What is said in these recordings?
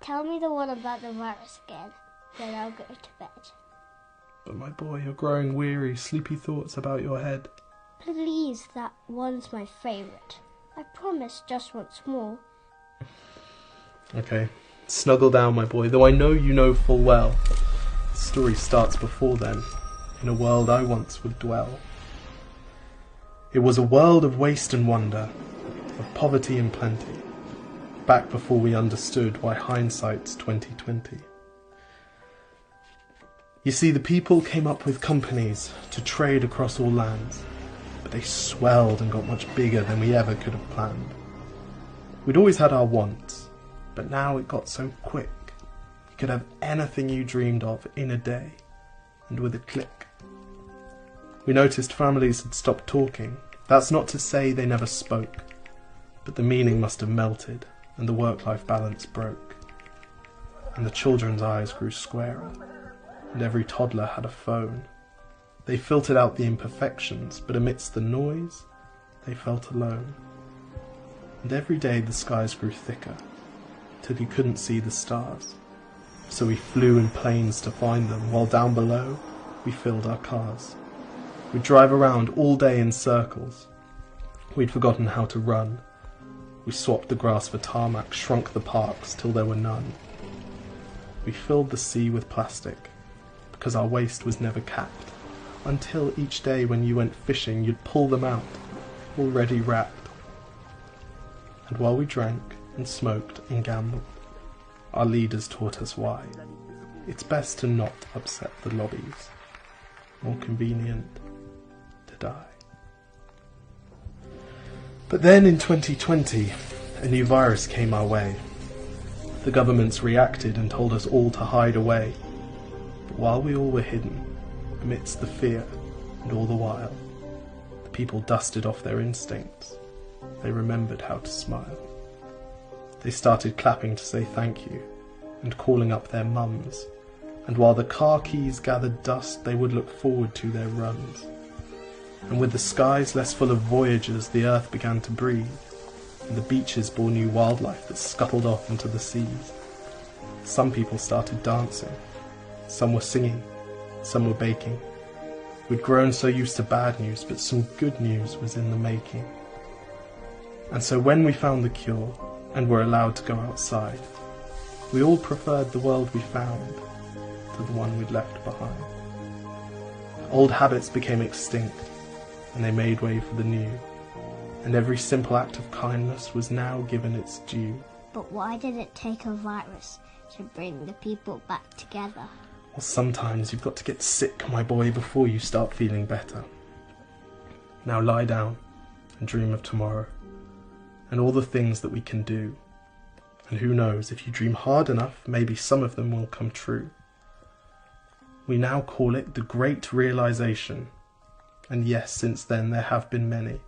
tell me the one about the virus again, then I'll go to bed. But my boy, you're growing weary, sleepy thoughts about your head. Please, that one's my favourite. I promise just once more. Okay, snuggle down, my boy, though I know you know full well. The story starts before then, in a world I once would dwell. It was a world of waste and wonder, of poverty and plenty, back before we understood why hindsight's 2020. You see, the people came up with companies to trade across all lands, but they swelled and got much bigger than we ever could have planned. We'd always had our wants, but now it got so quick. You could have anything you dreamed of in a day, and with a click. We noticed families had stopped talking. That's not to say they never spoke, but the meaning must have melted, and the work-life balance broke. And the children's eyes grew squarer, and every toddler had a phone. They filtered out the imperfections, but amidst the noise, they felt alone. And every day the skies grew thicker, till you couldn't see the stars. So we flew in planes to find them, while down below we filled our cars. We'd drive around all day in circles. We'd forgotten how to run. We swapped the grass for tarmac, shrunk the parks till there were none. We filled the sea with plastic, because our waste was never capped, until each day when you went fishing you'd pull them out, already wrapped. And while we drank and smoked and gambled, our leaders taught us why. It's best to not upset the lobbies. More convenient to die. But then in 2020, a new virus came our way. The governments reacted and told us all to hide away. But while we all were hidden, amidst the fear and all the while, the people dusted off their instincts. They remembered how to smile. They started clapping to say thank you, and calling up their mums. And while the car keys gathered dust, they would look forward to their runs. And with the skies less full of voyagers, the earth began to breathe, and the beaches bore new wildlife that scuttled off into the seas. Some people started dancing, some were singing, some were baking. We'd grown so used to bad news, but some good news was in the making. And so when we found the cure, and were allowed to go outside, we all preferred the world we found to the one we'd left behind. Old habits became extinct, and they made way for the new, and every simple act of kindness was now given its due. But why did it take a virus to bring the people back together? Well, sometimes you've got to get sick, my boy, before you start feeling better. Now lie down and dream of tomorrow, and all the things that we can do. And who knows, if you dream hard enough, maybe some of them will come true. We now call it the Great Realization. And yes, since then there have been many.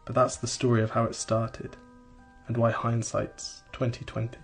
But that's the story of how it started, and why hindsight's 2020.